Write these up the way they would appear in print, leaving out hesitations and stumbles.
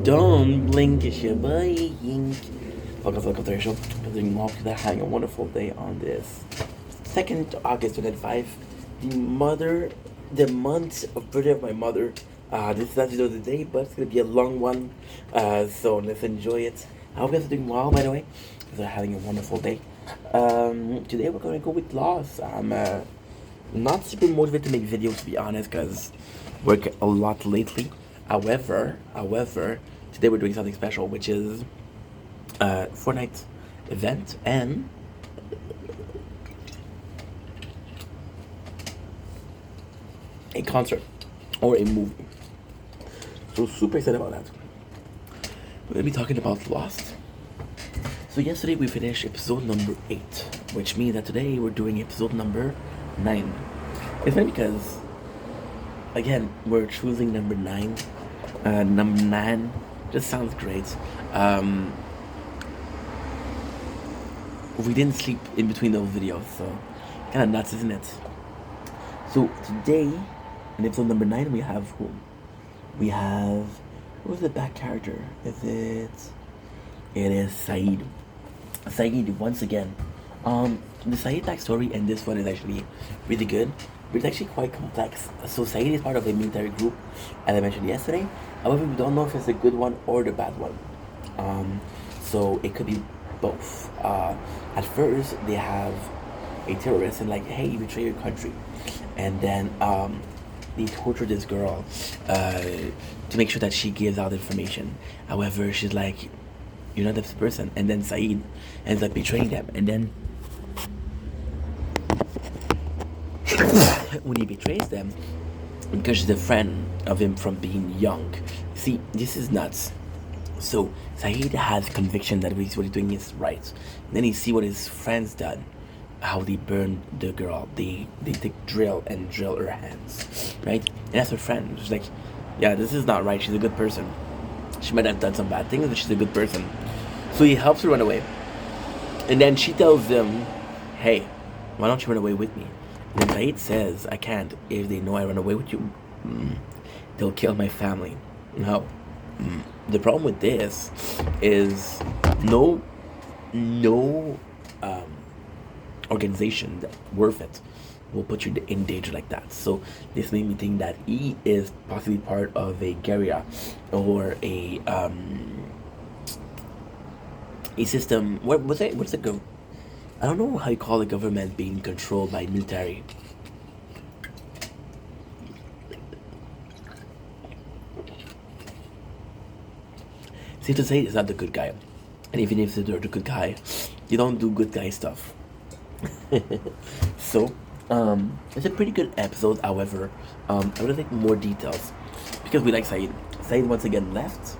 Don't blink, it's your boy Yink. Welcome to the show. I'm doing well because I'm having a wonderful day on this 2nd August 2005. The month of birthday of my mother. This is not the other day, but it's gonna be a long one. So let's enjoy it. I hope you guys are doing well, by the way. Because I'm having a wonderful day. Today we're gonna go with Lost. I'm not super motivated to make videos, to be honest, because work a lot lately. However, today we're doing something special, which is a Fortnite event and a concert or a movie. So super excited about that. We're gonna be talking about Lost. So yesterday we finished episode number 8, which means that today we're doing episode number 9. It's funny because, again, we're choosing number 9. Number 9 just sounds great. We didn't sleep in between those videos, so kind of nuts, isn't it? So today, in episode number 9, we have who? We have, what was the back character? It is Saeed. Saeed, once again. The Saeed backstory in this one is actually really good, but it's actually quite complex. So Saeed is part of a military group, as I mentioned yesterday. However, we don't know if it's a good one or the bad one. So it could be both. At first, they have a terrorist and like, hey, you betray your country, and then they torture this girl to make sure that she gives out information. However, she's like, you're not this person, and then Saeed ends up betraying them, and then when he betrays them, because she's a friend of him from being young. See, this is nuts. So Saeed has conviction that what he's doing is right. And then he see what his friends done, how they burned the girl. They take drill her hands, right? And that's her friend. She's like, yeah, this is not right. She's a good person. She might have done some bad things, but she's a good person. So he helps her run away. And then she tells them, hey, why don't you run away with me? And then Saeed says, I can't. If they know I run away with you, they'll kill my family. Now, the problem with this is no organization that worth it will put you in danger like that. So this made me think that he is possibly part of a guerrilla or a system. What's it go? I don't know how you call the government being controlled by military. Safe to say, it's not the good guy. And even if they're the good guy, you don't do good guy stuff. So, it's a pretty good episode. However, I would like more details because we like Saeed. Saeed once again left.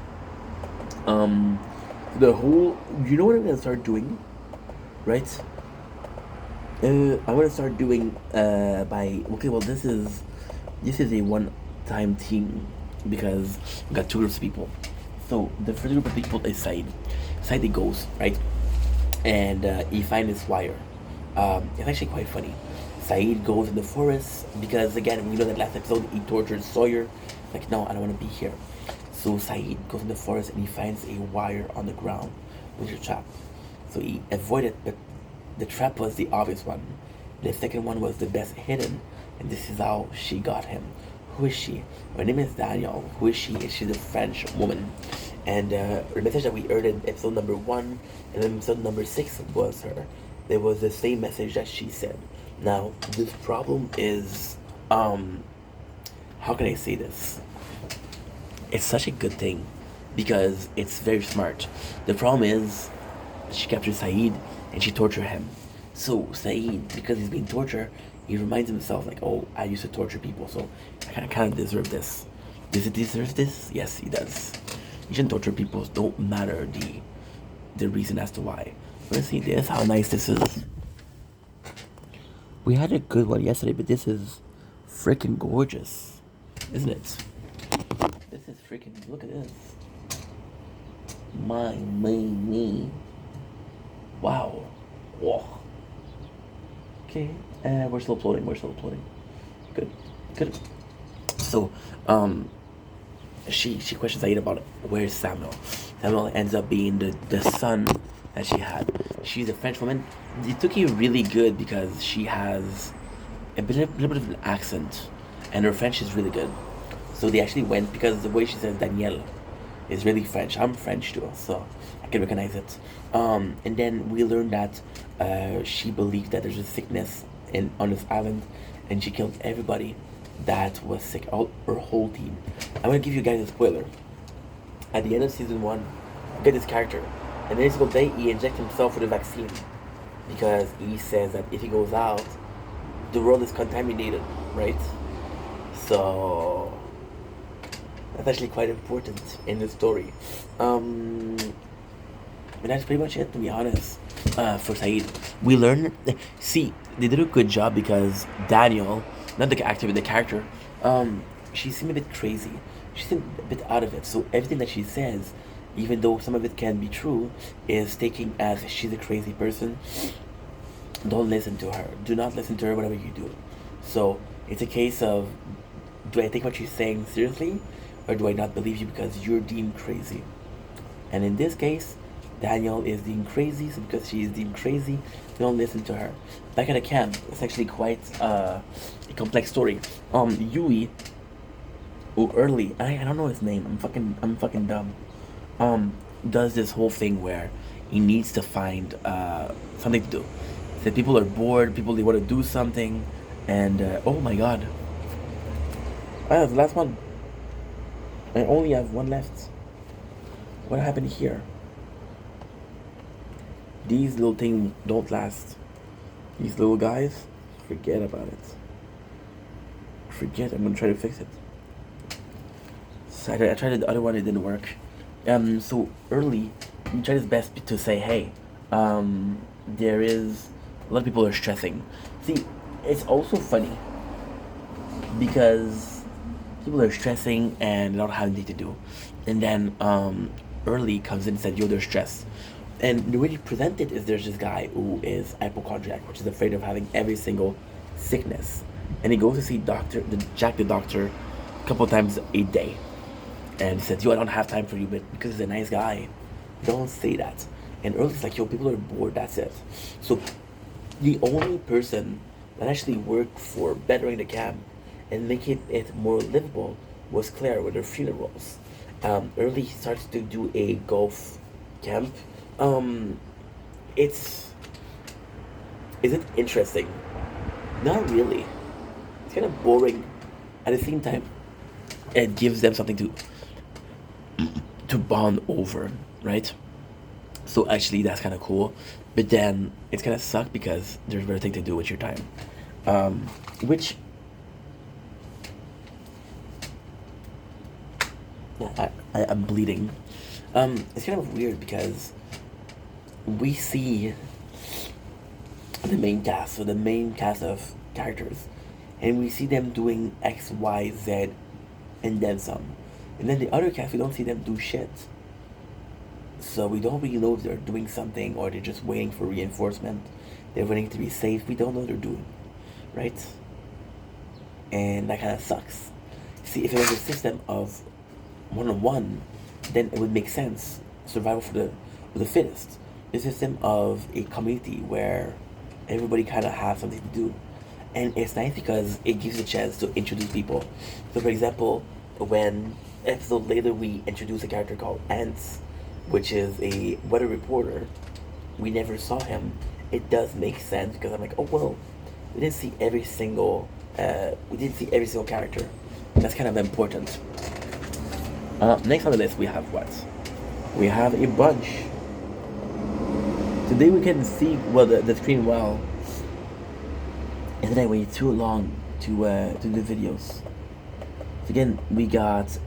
The whole, you know what I'm gonna start doing, right? I'm gonna start doing this is a one-time team because we got 2 groups of people. So the first group of people is Saeed. Saeed goes, right? And he finds this wire. It's actually quite funny. Saeed goes in the forest because, again, we know that last episode he tortured Sawyer. Like, no, I don't want to be here. So Saeed goes in the forest and he finds a wire on the ground, which is a trap. So he avoided, but the trap was the obvious one. The second one was the best hidden, and this is how she got him. Who is she? Her name is Daniel. Who is she? She's a French woman. And the message that we heard in episode number 1 and then episode number 6 was her. There was the same message that she said. Now, this problem is, how can I say this? It's such a good thing because it's very smart. The problem is, she captured Saeed and she tortured him. So Saeed, because he's being tortured, he reminds himself like, oh, I used to torture people, so I kind of deserve this. Does it deserve this? Yes, he does. You shouldn't torture people. Don't matter the reason as to why. Let's see this. How nice this is. We had a good one yesterday, but this is freaking gorgeous, isn't it? This is freaking. Look at this. Me. Wow. Whoa. Okay. We're still uploading. Good. So, she questions Saeed about where's Samuel. Samuel ends up being the son that she had. She's a French woman. It took you really good because she has little bit of an accent, and her French is really good. So they actually went because the way she says Danielle is really French. I'm French too, so I can recognize it. And then we learned that she believed that there's a sickness on this island, and she killed everybody that was sick, all her whole team. I'm gonna give you guys a spoiler. At the end of season 1, you get this character, and every single day he injects himself with a vaccine because he says that if he goes out, the world is contaminated, right? So that's actually quite important in the story. But that's pretty much it, to be honest. For Saeed, we learn. See, they did a good job because Daniel, not the actor but the character, she seemed a bit crazy. She seemed a bit out of it. So everything that she says, even though some of it can be true, is taking as she's a crazy person. Don't listen to her. Do not listen to her, whatever you do. So it's a case of, do I take what she's saying seriously, or do I not believe you because you're deemed crazy? And in this case, Daniel is deemed crazy, so because she is deemed crazy, don't listen to her. Back at the camp, it's actually quite a complex story. Yui, or Early, I don't know his name. I'm fucking dumb. Does this whole thing where he needs to find something to do. That people are bored, people they want to do something, and oh my god, I have the last one. I only have one left. What happened here? These little things don't last. These little guys, forget about it. Forget. I'm gonna try to fix it. So I tried the other one. It didn't work. So Early, he tried his best to say, hey, there is a lot of people are stressing. See, it's also funny because people are stressing and they don't have anything to do, and then Early comes in and said, yo, they're stressed. And the way he presented is there's this guy who is hypochondriac, which is afraid of having every single sickness, and he goes to see Jack the doctor a couple times a day, and he says, yo, I don't have time for you, but because he's a nice guy, don't say that. And Early's like, yo, people are bored, that's it. So the only person that actually worked for bettering the camp and making it more livable was Claire with her funerals. Early starts to do a golf camp. It's Is it interesting? Not really. It's kind of boring. At the same time, it gives them something to bond over, right? So actually, that's kind of cool. But then it's kind of suck because there's better thing to do with your time, which I'm bleeding. It's kind of weird because we see the main cast, so the main cast of characters, and we see them doing X, Y, Z, and then some. And then the other cast, we don't see them do shit. So we don't really know if they're doing something or they're just waiting for reinforcement. They're waiting to be safe. We don't know what they're doing, right? And that kind of sucks. See, if it was a system of one-on-one, then it would make sense. Survival for the fittest. The system of a community where everybody kind of has something to do. And it's nice because it gives a chance to introduce people. So for example, when episode later we introduce a character called Ants, which is a weather reporter, we never saw him. It does make sense because I'm like, oh well, we didn't see every single character. That's kind of important. Next on the list we have what? We have a bunch. Today we can see the screen well, and then I waited too long to do the videos. So again, we got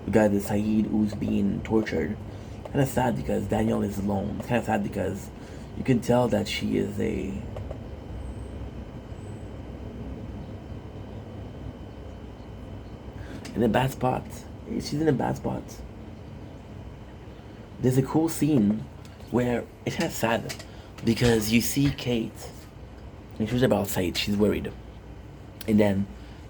we got the Saeed who's being tortured. Kind of sad because Danielle is alone. It's kind of sad because you can tell that she is in a bad spot. She's in a bad spot. There's a cool scene where it's kind of sad because you see Kate and she's about Saeed. She's worried, and then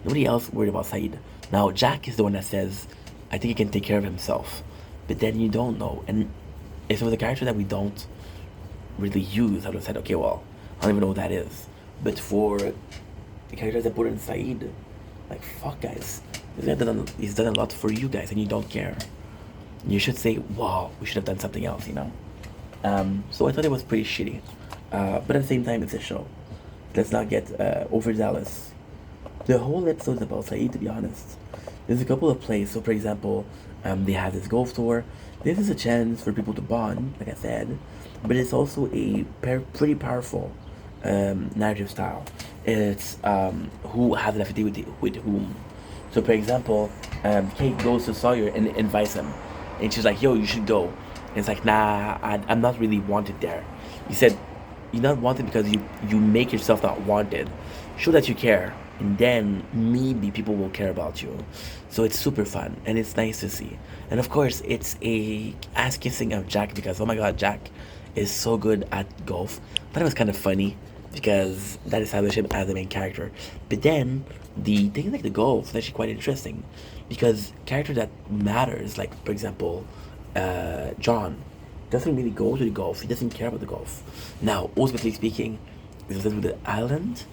Nobody else worried about Saeed. Now Jack is the one that says, "I think he can take care of himself," but then you don't know. And if it was a character that we don't really use, I would have said, okay, well, I don't even know what that is. But for the characters that put in Saeed, like, fuck, guys, he's done a lot for you guys, and you don't care. You should say, wow, we should have done something else, you know? So I thought it was pretty shitty. But at the same time, it's a show. Let's not get overzealous. The whole episode is about Saeed, to be honest. There's a couple of plays. So, for example, they have this golf tour. This is a chance for people to bond, like I said, but it's also a pretty powerful narrative style. It's who has an affinity with whom. So, for example, Kate goes to Sawyer and invites him, and she's like, "Yo, you should go." And it's like, "Nah, I'm not really wanted there." He said, "You're not wanted because you make yourself not wanted. Show that you care, and then maybe people will care about you." So it's super fun and it's nice to see. And of course, it's a ass kissing of Jack because oh my god, Jack is so good at golf. I thought it was kind of funny because that established him as the main character. But then the thing like the golf is actually quite interesting because character that matters, like for example, John doesn't really go to the golf. He doesn't care about the golf. Now, ultimately speaking, this is with the island,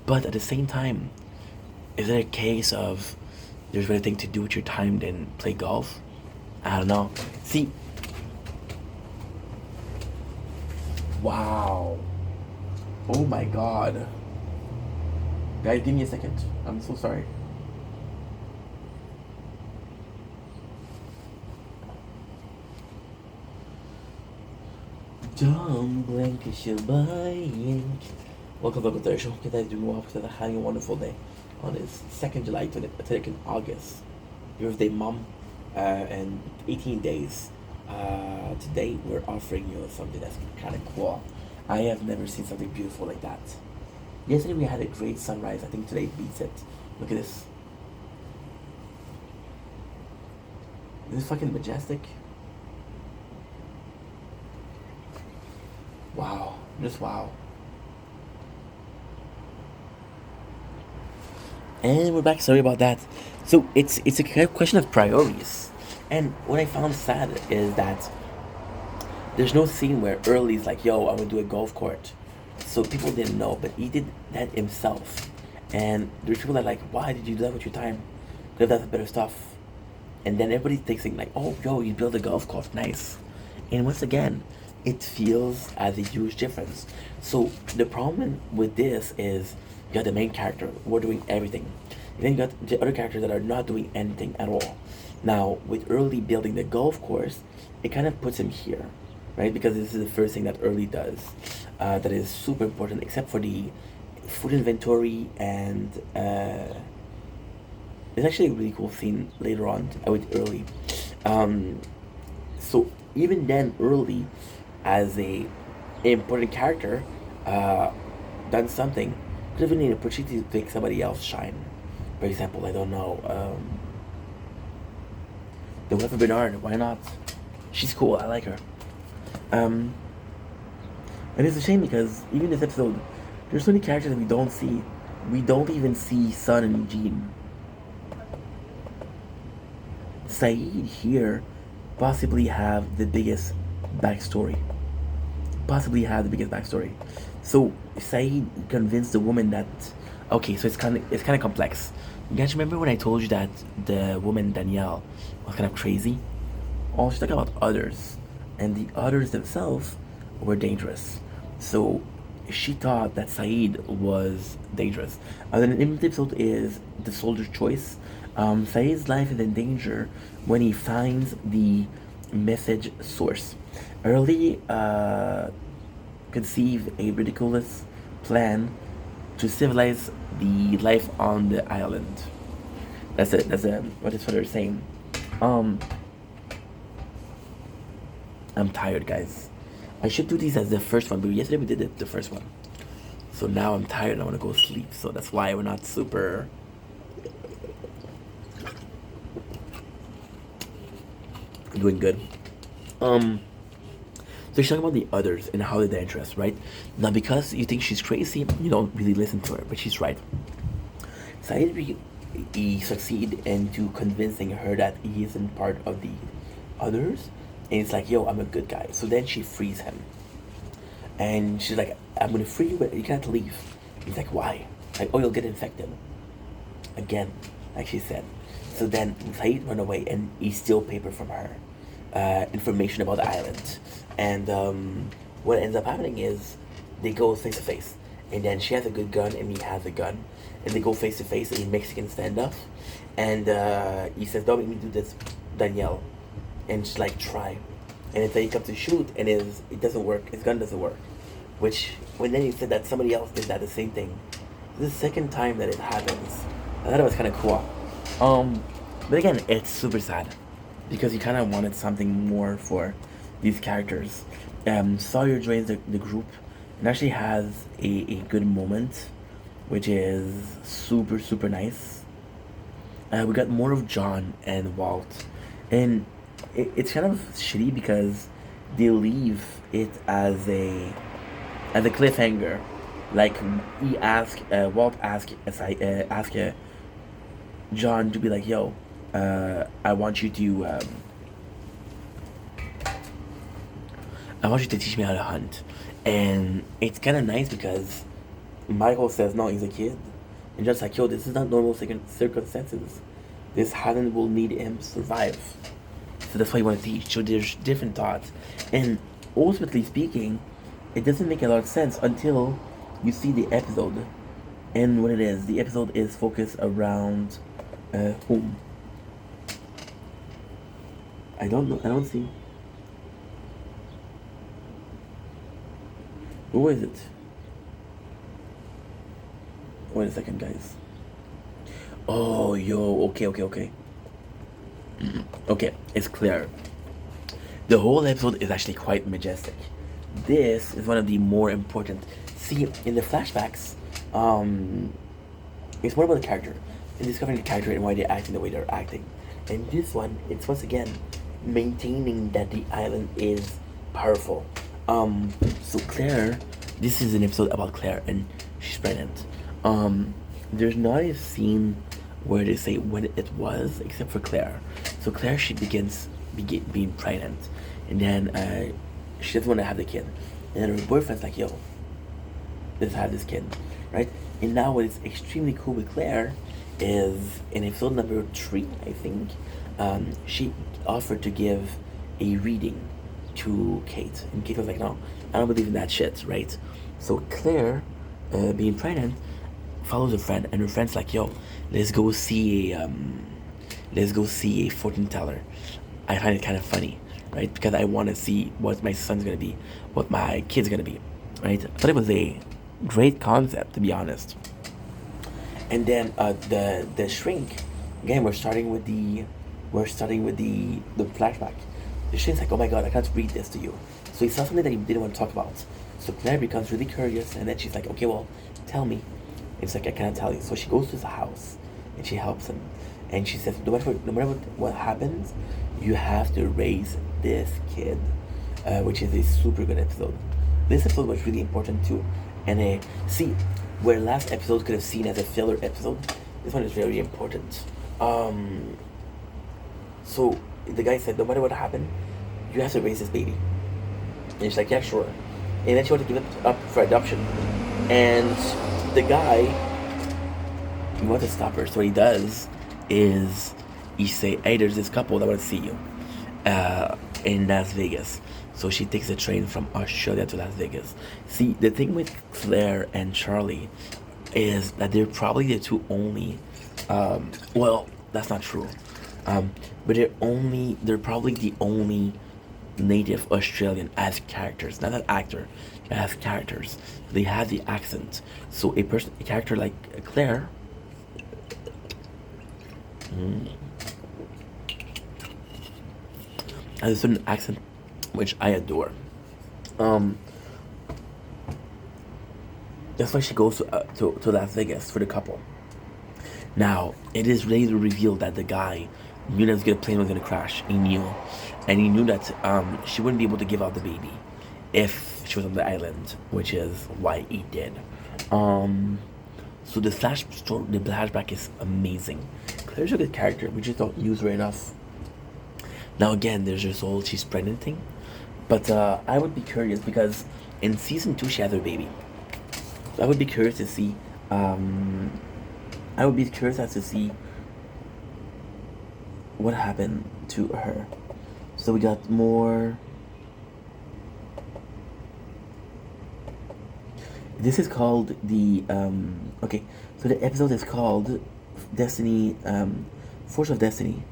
but at the same time, is it a case of there's better thing to do with your time than play golf? I don't know. See, wow. Oh my god. Guys, give me a second. I'm so sorry. Don't blink, cause you're buying. Welcome to the show. Hope you guys doing well. Because they're having a wonderful day on this 2nd July to the 2nd August. Your birthday, mom. And 18 days. Today we're offering you something that's kind of cool. I have never seen something beautiful like that. Yesterday we had a great sunrise. I think today beats it. Look at this. Is this fucking majestic? Wow. Just wow. And we're back. Sorry about that. So it's a question of priorities. And what I found sad is that there's no scene where Early's like, "Yo, I'm gonna do a golf court." So people didn't know, but he did that himself. And there's people that are like, "Why did you do that with your time? Could have done better stuff." And then everybody's thinking like, "Oh, yo, you built a golf course, nice." And once again, it feels as a huge difference. So the problem with this is you got the main character, we're doing everything. And then you got the other characters that are not doing anything at all. Now, with Early building the golf course, it kind of puts him here, right? Because this is the first thing that Early does that is super important, except for the food inventory and it's actually a really cool scene later on with Early. So even then, Early, as a important character, done something, could have been an opportunity to make somebody else shine. For example, I don't know, the wife of Bernard. Why not? She's cool. I like her. And it's a shame because even this episode, there's so many characters that we don't see. We don't even see Sun and Eugene. Saeed here possibly have the biggest backstory. So Saeed convinced the woman that okay, so it's kind of complex. You guys remember when I told you that the woman Danielle was kind of crazy? Oh, she's talking about others, and the others themselves were dangerous. So she thought that Saeed was dangerous. And then the episode is the soldier's choice. Saeed's life is in danger when he finds the message source. Early conceived a ridiculous plan to civilize the life on the island. That's it. What they're saying. I'm tired, guys. I should do these as the first one, but yesterday we did the first one. So now I'm tired and I want to go sleep. So that's why we're not super. Doing good. So she's talking about the others and how they're dangerous, right? Now, because you think she's crazy, you don't really listen to her, but she's right. Saeed he succeed into convincing her that he isn't part of the others, and it's like, yo, I'm a good guy. So then she frees him, and she's like, I'm gonna free you, but you can't leave. He's like, why? Like, oh, you'll get infected again, like she said. So then Saeed run away, and he steal paper from her, information about the island, and what ends up happening is they go face to face, and then she has a good gun, and he has a gun, and they go face to face in Mexican standoff, and he says, "Don't make me do this, Danielle," and she's like, "Try," and then he comes to shoot, and it doesn't work. His gun doesn't work, which when then he said that somebody else did that the same thing. This is the second time that it happens. I thought it was kind of cool. But again, it's super sad because you kind of wanted something more for these characters. Sawyer joins the group and actually has a good moment, which is super super nice. We got more of John and Walt, and it's kind of shitty because they leave it as a cliffhanger. Like Walt ask John to be like, yo, I want you to teach me how to hunt, and it's kind of nice because Michael says no, he's a kid, and just like, yo, this is not normal circumstances. This Highland will need him to survive, so that's why you want to teach. So there's different thoughts, and ultimately speaking, it doesn't make a lot of sense until you see the episode. And what it is, the episode is focused around whom? I don't know. I don't see. Who is it? Wait a second, guys. Oh, yo. Okay. Okay, it's clear. The whole episode is actually quite majestic. This is one of the more important. See, in the flashbacks, it's more about the character and discovering the character and why they're acting the way they're acting. And this one, it's once again maintaining that the island is powerful. So Claire, this is an episode about Claire and she's pregnant. There's not a scene where they say when it was, except for Claire. So Claire, she begins being pregnant, and then she doesn't want to have the kid, and then her boyfriend's like, "Yo, let's have this kid," right? And now what is extremely cool with Claire is in episode number 3, I think, she offered to give a reading to Kate, and Kate was like, "No, I don't believe in that shit," right? So Claire, being pregnant, follows her friend, and her friend's like, "Yo, let's go see a fortune teller." I find it kind of funny, right? Because I want to see what my son's gonna be, what my kid's gonna be, right? I thought it was a great concept, to be honest. And then the shrink, again, we're starting with the flashback. The shrink's like, "Oh my god, I can't read this to you." So he saw something that he didn't want to talk about. So Claire becomes really curious, and then she's like, "Okay, well, tell me." And it's like, "I cannot tell you." So she goes to the house and she helps him, and she says, no matter what happens, you have to raise this kid," which is a super good episode. This episode was really important too, and see, where last episode could have seen as a filler episode, this one is very important. So the guy said, "No matter what happened, you have to raise this baby," and she's like, "Yeah, sure." And then she wanted to give it up for adoption, and the guy, he wants to stop her. So what he does is he say, "Hey, there's this couple that want to see you in Las Vegas." So she takes a train from Australia to Las Vegas. See, the thing with Claire and Charlie is that they're probably the two only. Well, that's not true. But they're probably the only native Australian as characters, not an actor, as characters. They have the accent. So a character like Claire, has a certain accent which I adore. That's why she goes to Las Vegas for the couple. Now, it is later revealed that the guy knew that the plane was going to crash. He knew. And he knew that she wouldn't be able to give out the baby if she was on the island, which is why he did. So the the flashback is amazing. Claire's a good character. We just don't use her enough. Now again, there's this whole she's pregnant thing, but I would be curious because in season two she has her baby. So I would be curious to see. I would be curious as to see what happened to her. So we got more. This is called the okay. So the episode is called Destiny, Force of Destiny,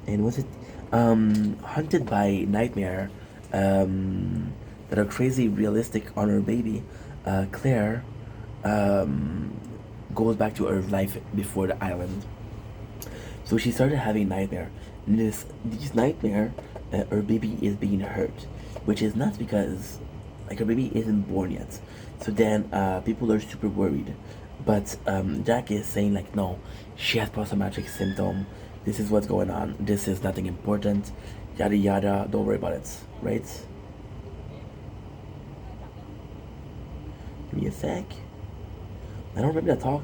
and was it hunted by nightmare that are crazy realistic on her baby. Claire goes back to her life before the island. So she started having nightmare. And these nightmare, her baby is being hurt, which is not because like her baby isn't born yet. So then people are super worried. But Jack is saying like no, she has post-traumatic symptom. This is what's going on. This is nothing important. Yada yada. Don't worry about it. Right? Give me a sec. I don't remember that talk.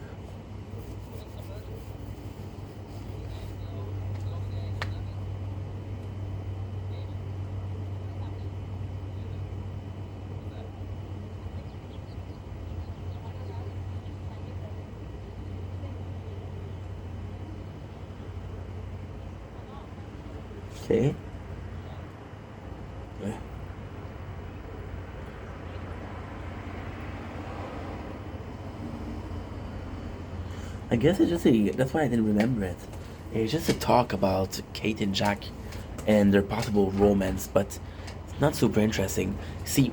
Okay. I guess it's just a. That's why I didn't remember it. It's just a talk about Kate and Jack and their possible romance, but it's not super interesting. See,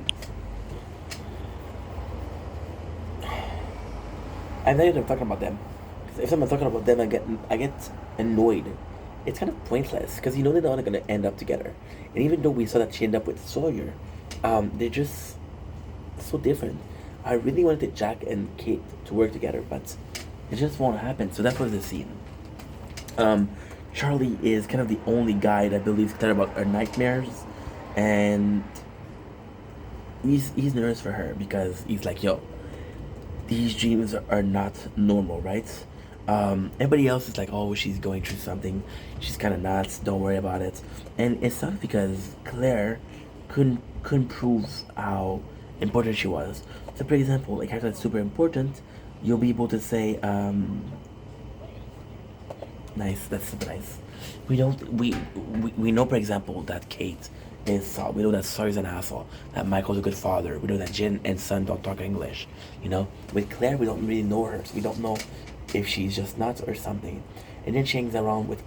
I'm not even talking about them. 'Cause if I'm talking about them, I get annoyed. It's kind of pointless because you know they're not gonna end up together. And even though we saw that she ended up with Sawyer, they're just so different. I really wanted Jack and Kate to work together, but it just won't happen. So that was the scene. Um, Charlie is kind of the only guy that believes Claire about her nightmares, and he's nervous for her because he's like, yo, these dreams are not normal, right? Everybody else is like, oh, she's going through something. She's kind of nuts. Don't worry about it. And it's not because Claire couldn't prove how important she was. So, for example, a character that's super important, you'll be able to say, nice. That's super nice. We don't. We know, for example, that Kate is Saul. We know that Sawyer's an asshole. That Michael's a good father. We know that Jin and Sun don't talk English. You know, with Claire, we don't really know her. So we don't know if she's just nuts or something. And then she hangs around with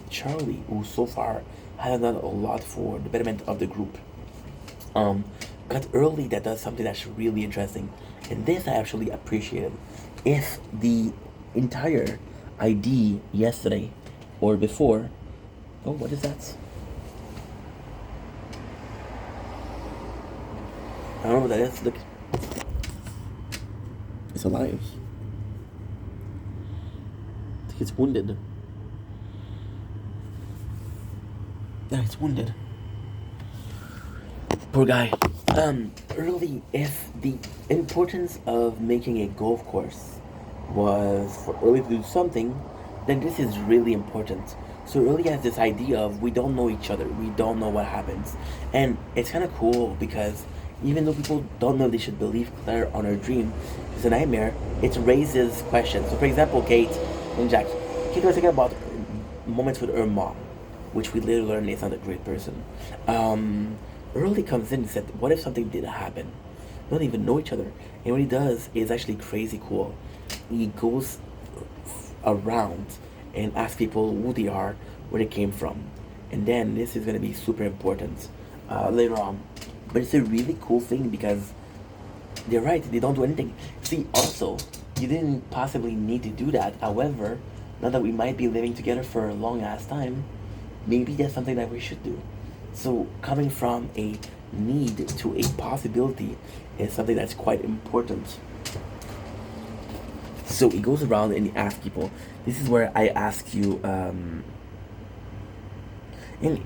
Charlie, who so far has done a lot for the betterment of the group. Um, got early that does something that's really interesting, and this I actually appreciated. If the entire ID yesterday or before, oh, what is that? I don't know what that is. Look, it's alive. I think it's wounded. Yeah, it's wounded. Poor guy. Early, if the importance of making a golf course was for Early to do something, then this is really important. So Early has this idea of we don't know each other, we don't know what happens. And it's kind of cool because even though people don't know if they should believe Claire on her dream, it's a nightmare, it raises questions. So for example, Kate and Jack. Kate was thinking about moments with her mom, which we later learn is not a great person. Early comes in and said, what if something did happen? They don't even know each other. And what he does is actually crazy cool. He goes around and asks people who they are, where they came from. And then this is going to be super important later on. But it's a really cool thing because they're right, they don't do anything. See, also, you didn't possibly need to do that. However, now that we might be living together for a long ass time, maybe that's something that we should do. So coming from a need to a possibility is something that's quite important. So he goes around and he asks people. This is where I ask you, and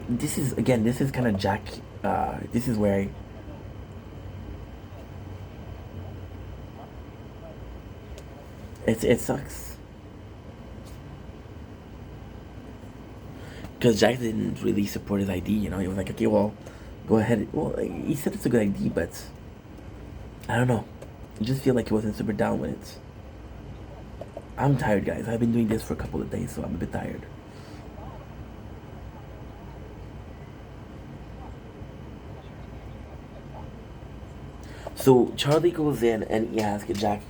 this is again, this is kind of Jack. This is where it sucks because Jack didn't really support his ID. You know, he was like, okay, well, go ahead. Well, he said it's a good idea, but I don't know. I just feel like he wasn't super down with it. I'm tired, guys. I've been doing this for a couple of days, so I'm a bit tired. So Charlie goes in and he asks Jack,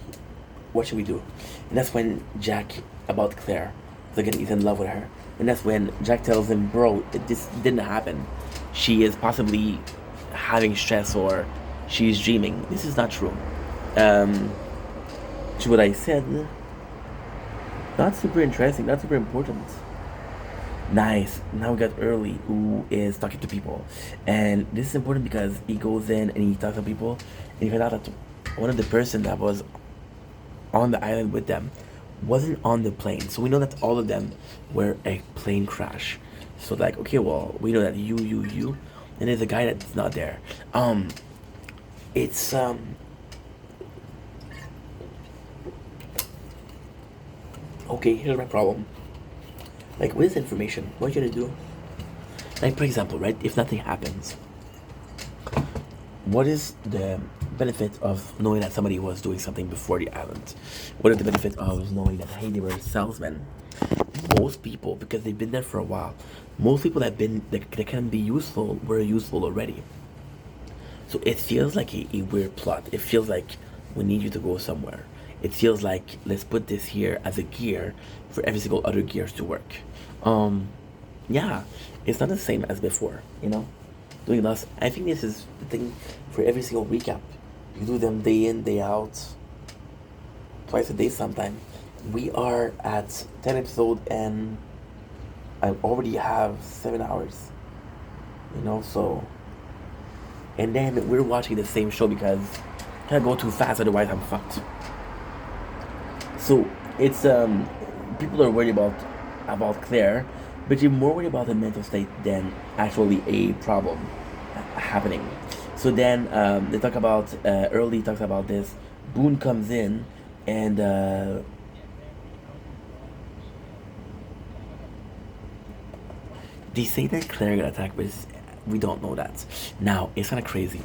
"What should we do?" And that's when Jack about Claire, so again he's in love with her, and that's when Jack tells him, "Bro, this didn't happen. She is possibly having stress or she's dreaming. This is not true." Um, to what I said, not super interesting, not super important. Nice. Now we got Early, who is talking to people, and this is important because he goes in and he talks to people, and he found out that one of the person that was on the island with them wasn't on the plane. So we know that all of them were a plane crash. So like, okay, well, we know that you, and there's a guy that's not there. It's okay. Here's my problem. Like with this information, what you gonna do? Like for example, right? If nothing happens, what is the benefit of knowing that somebody was doing something before the island? What is the benefit of knowing that hey, they were salesmen? Most people, because they've been there for a while, most people that can be useful were useful already. So it feels like a weird plot. It feels like we need you to go somewhere. It feels like let's put this here as a gear for every single other gears to work. Um, yeah, it's not the same as before, you know? Doing less. I think this is the thing for every single recap. You do them day in, day out, twice a day sometime. We are at 10 episodes and I already have 7 hours, you know, so. And then we're watching the same show because I can't go too fast, otherwise I'm fucked. So it's people are worried about Claire, but you're more worried about the mental state than actually a problem happening. So then they talk about Early talks about this. Boone comes in and they say that Claire got attacked, but we don't know that. Now it's kind of crazy.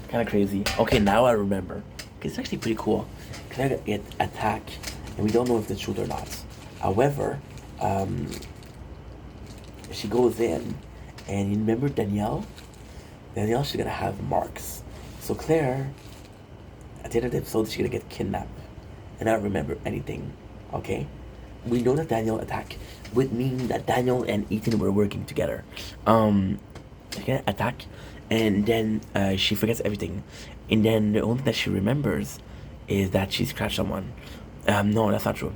Kind of crazy. Okay, now I remember. It's actually pretty cool. Claire get attacked, and we don't know if it's truth or not. However, um, she goes in, and you remember Danielle? Danielle, she's gonna have marks. So Claire, at the end of the episode, she's gonna get kidnapped, and I don't remember anything. Okay, we know that Daniel attacked, would mean that Daniel and Ethan were working together. She get attack, and then she forgets everything, and then the only thing that she remembers is that she scratched someone. No, that's not true.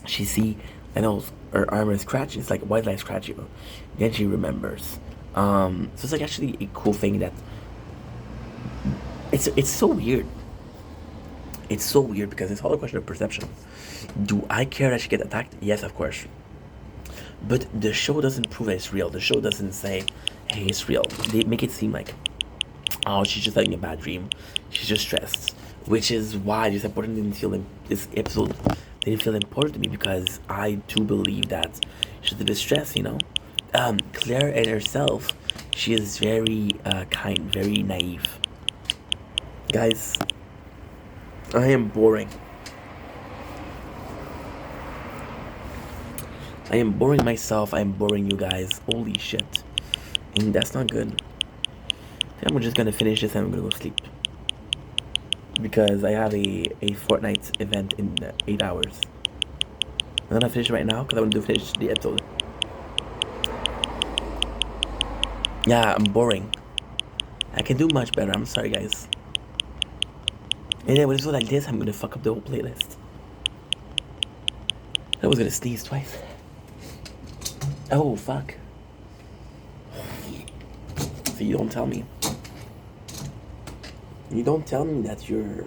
She see Daniel's her arm is scratched. It's like, why did I scratch you? Then she remembers. So it's like actually a cool thing that it's so weird. It's so weird because it's all a question of perception. Do I care that she get attacked? Yes, of course. But the show doesn't prove that it's real. The show doesn't say, hey, it's real. They make it seem like, oh, she's just having a bad dream. She's just stressed. Which is why this important didn't feel this episode didn't feel important to me because I do believe that she's a bit stressed, you know? Claire and herself, she is very kind, very naive. Guys, I am boring. I am boring myself. I am boring you guys. Holy shit. And that's not good. I think I'm just gonna finish this and I'm gonna go sleep. Because I have a Fortnite event in 8 hours. I'm gonna finish right now because I want to finish the episode. Yeah, I'm boring. I can do much better. I'm sorry, guys. And then when it's like this, I'm gonna fuck up the whole playlist. I was gonna sneeze twice. Oh, fuck. So you don't tell me. You don't tell me that you're...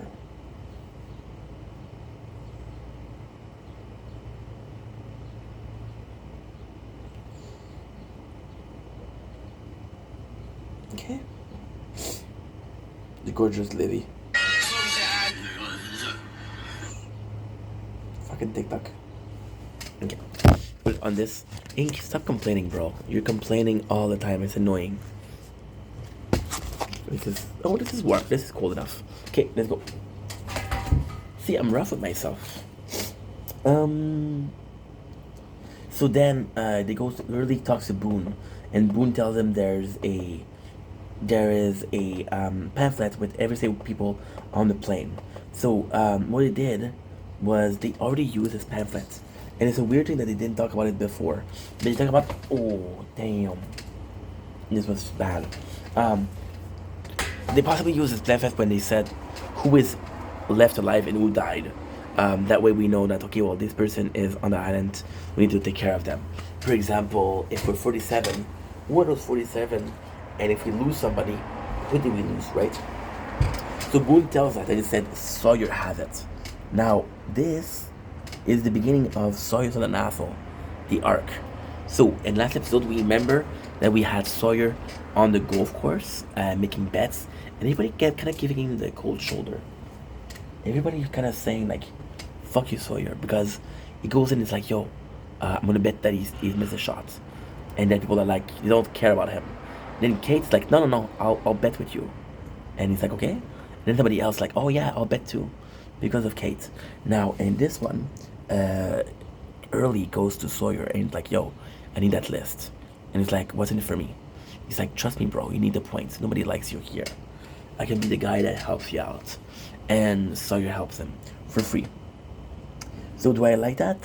Okay. The gorgeous Livy. fucking TikTok. Okay. Put it on this. Ink, stop complaining, bro. You're complaining all the time. It's annoying. This is warm. This is cold enough. Okay, let's go. See, I'm rough with myself. So then they go. Literally talks to Boone, and Boone tells him there is a pamphlet with every single people on the plane. So what they did was they already used this pamphlet, and it's a weird thing that they didn't talk about it before. They talk about, oh damn, this was bad. They possibly used this pamphlet when they said who is left alive and who died. That way we know that, okay, well, this person is on the island, we need to take care of them. For example, if we're 47, what was 47? And if we lose somebody, who did we lose, right? So Boone tells that, and he said Sawyer has it. Now, this is the beginning of Sawyer's on an Asshole, the arc. So, in last episode, we remember that we had Sawyer on the golf course, making bets, and everybody kept kind of giving him the cold shoulder. Everybody kind of saying, like, fuck you, Sawyer, because he goes in and it's like, yo, I'm gonna bet that he's missed a shot. And then people are like, they don't care about him. Then Kate's like, no, I'll bet with you. And he's like, okay. And then somebody else like, oh yeah, I'll bet too, because of Kate. Now, in this one, Early goes to Sawyer and he's like, yo, I need that list. And he's like, what's in it for me? He's like, trust me, bro, you need the points. Nobody likes you here. I can be the guy that helps you out. And Sawyer helps him for free. So do I like that?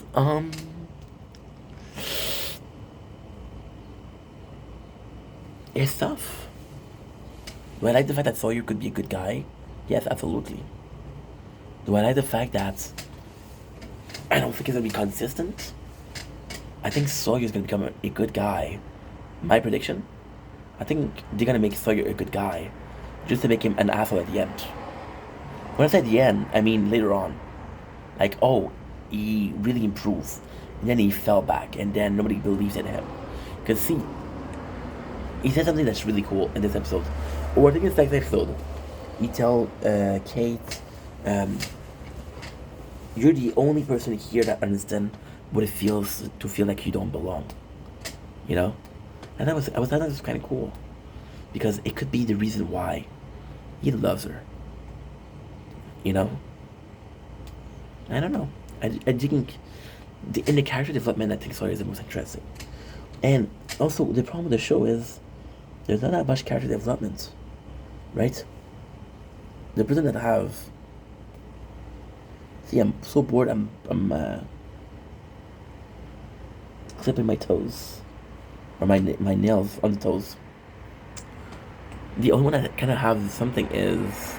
It's tough. Do I like the fact that Sawyer could be a good guy? Yes, absolutely. Do I like the fact that I don't think he's gonna be consistent? I think Sawyer's gonna become a good guy. My prediction? I think they're gonna make Sawyer a good guy just to make him an asshole at the end. When I say the end, I mean later on. Like, oh, he really improved, and then he fell back, and then nobody believes in him. Because, see, he said something that's really cool in this episode. Or I think it's next episode. He tell Kate, you're the only person here that understands what it feels to feel like you don't belong. You know? And I thought that was kind of cool. Because it could be the reason why he loves her. You know? I don't know. I think in the character development, I think Sawyer is the most interesting. And also, the problem with the show is there's not that much character development, right? The person that have... See, I'm so bored, I'm clipping my toes. Or my nails on the toes. The only one that kind of have something is...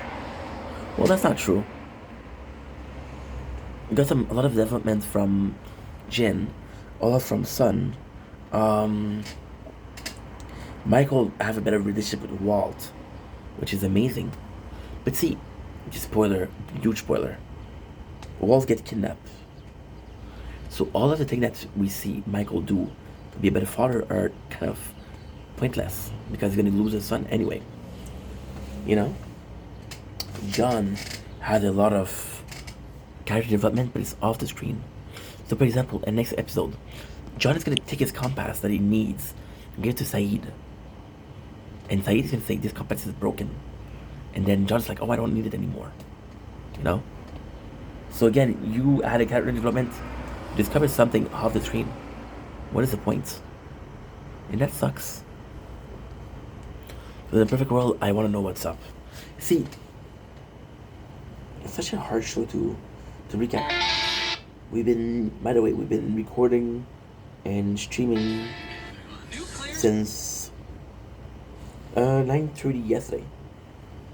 Well, that's not true. We got a lot of development from Jin, a lot from Sun. Michael have a better relationship with Walt, which is amazing. But see, just spoiler, huge spoiler. Walt gets kidnapped. So all of the things that we see Michael do to be a better father are kind of pointless because he's gonna lose his son anyway. You know? John had a lot of character development, but it's off the screen. So, for example, in the next episode, John is going to take his compass that he needs and give it to Saeed. And Saeed is going to say, this compass is broken. And then John's like, oh, I don't need it anymore. You know? So again, you had a character development, discover something off the screen. What is the point? And that sucks. So in the perfect world, I want to know what's up. See, it's such a hard show to recap. We've been recording and streaming since 9:30 yesterday.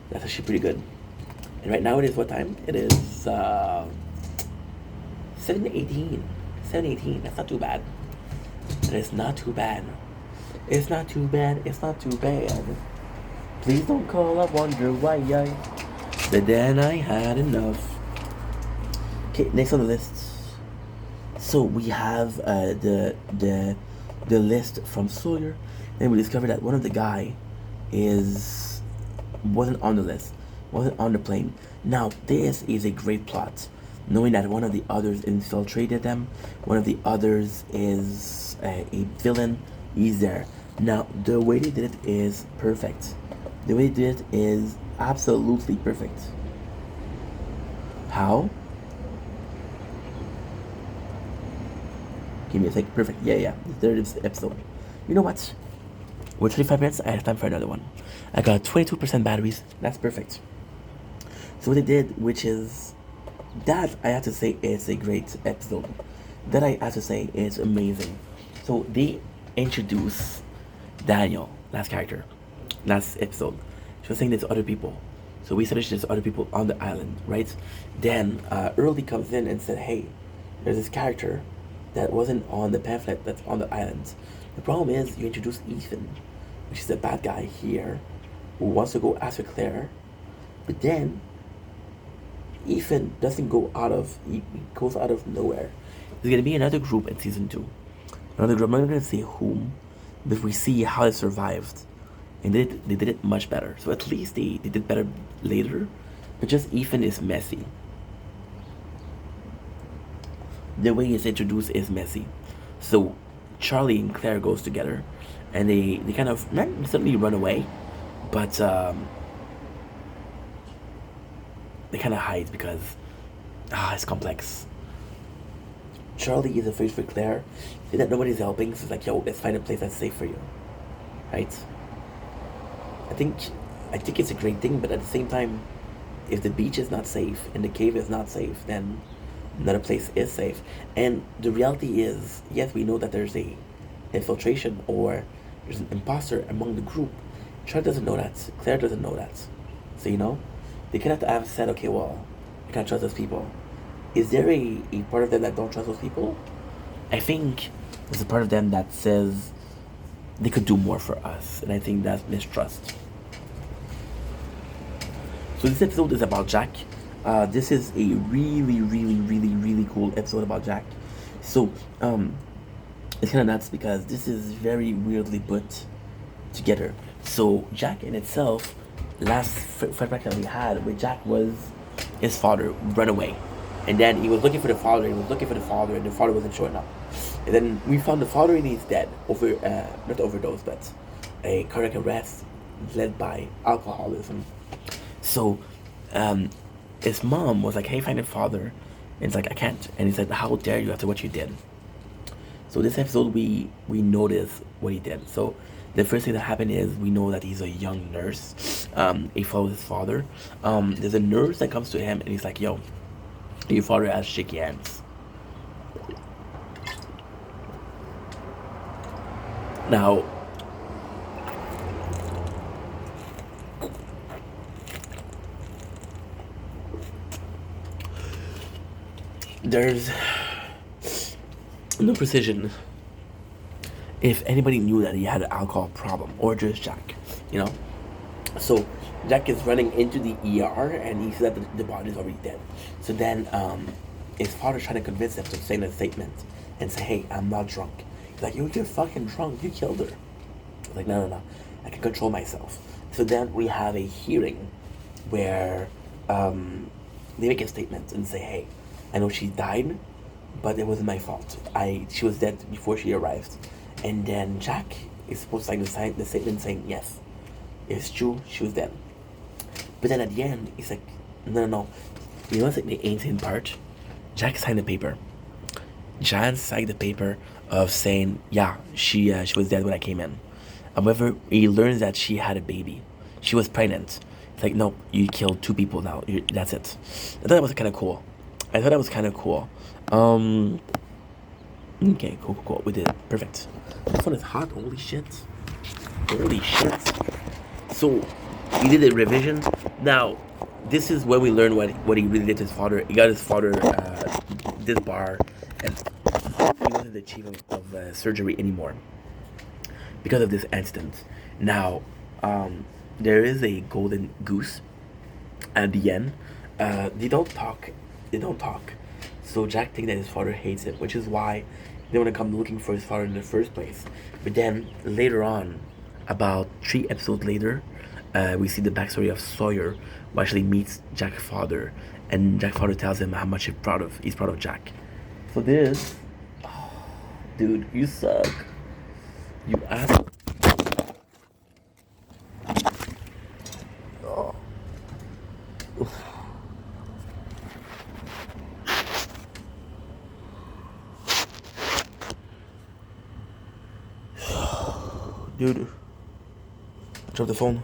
That's actually pretty good. And right now it is what time? It is 7:18. 7:18. That's not too bad. That is not too bad. It's not too bad. It's not too bad. Please don't call. I wonder why. But then I had enough. Okay, next on the list. So we have the list from Sawyer. Then we discovered that one of the guy wasn't on the list, wasn't on the plane. Now this is a great plot knowing that one of the others infiltrated them, one of the others is a villain. He's there. Now, the way they did it is perfect. The way they did it is absolutely perfect. How? Give me a sec. Perfect. Yeah. The third episode. You know what? We're 25 minutes. I have time for another one. I got 22% batteries. That's perfect. So what they did, which is that I have to say it's a great episode. That I have to say it's amazing. So they introduce Daniel, last character, last episode. She was saying there's other people. So we established there's other people on the island, right? Then Early comes in and said, hey, there's this character that wasn't on the pamphlet that's on the island. The problem is you introduce Ethan, which is the bad guy here, who wants to go after Claire, but then Ethan doesn't go out of, he goes out of nowhere. There's gonna be another group in season 2. Another group, I'm not gonna say whom, but we see how they survived. And they did it much better. So at least they did better later, but just Ethan is messy. The way it's introduced is messy. So Charlie and Claire goes together, and they kind of not necessarily run away, but they kind of hide because it's complex. Charlie is afraid for Claire, and that nobody's helping, so it's like, yo, let's find a place that's safe for you, right? I think it's a great thing, but at the same time, if the beach is not safe and the cave is not safe, then another place is safe. And the reality is, yes, we know that there's a infiltration or there's an imposter among the group. Charlie doesn't know that. Claire doesn't know that. So they kind of have said, okay, well, I can't trust those people. Is there a part of them that don't trust those people? I think there's a part of them that says they could do more for us, and I think that's mistrust. So this episode is about Jack. This is a really cool episode about Jack. So it's kind of nuts because this is very weirdly put together. So Jack in itself, last flashback that we had with Jack was his father run away, and then he was looking for the father. And the father wasn't showing up. And then we found the father, and he's dead not overdose, but a cardiac arrest led by alcoholism. So his mom was like, hey, find your father. And it's like, I can't. And he said, how dare you after what you did? So this episode, we notice what he did. So the first thing that happened is we know that he's a young nurse. He follows his father. There's a nurse that comes to him, and he's like, yo, your father has shaky hands. Now, there's no precision if anybody knew that he had an alcohol problem, or just Jack, So Jack is running into the ER, and he said that the body is already dead. So then his father's trying to convince him to sign a statement and say, hey, I'm not drunk. He's like, you're fucking drunk, you killed her. He's like, no, I can control myself. So then we have a hearing where they make a statement and say, hey, I know she died, but it wasn't my fault. She was dead before she arrived. And then Jack is supposed to sign the statement saying, yes, it's true, she was dead. But then at the end, he's like, no. You know what's like the ancient part? Jack signed the paper. Jan signed the paper of saying, yeah, she was dead when I came in. However, he learns that she had a baby. She was pregnant. It's like, no, you killed 2 people now. That's it. I thought that was kind of cool. Okay, cool. We did it. Perfect. This one is hot. Holy shit. So, he did a revision. Now, this is where we learn what he really did to his father. He got his father this bar, and he wasn't the chief of surgery anymore because of this incident. Now, there is a golden goose at the end. They don't talk. So Jack thinks that his father hates him, which is why they want to come looking for his father in the first place. But then later on, about 3 episodes later, we see the backstory of Sawyer, who actually meets Jack's father, and Jack's father tells him how much he's proud of Jack. So this, oh, dude, you suck. You ass. Oh. Dude, drop the phone.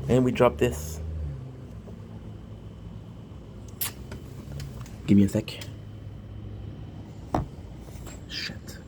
And we drop this. Give me a sec.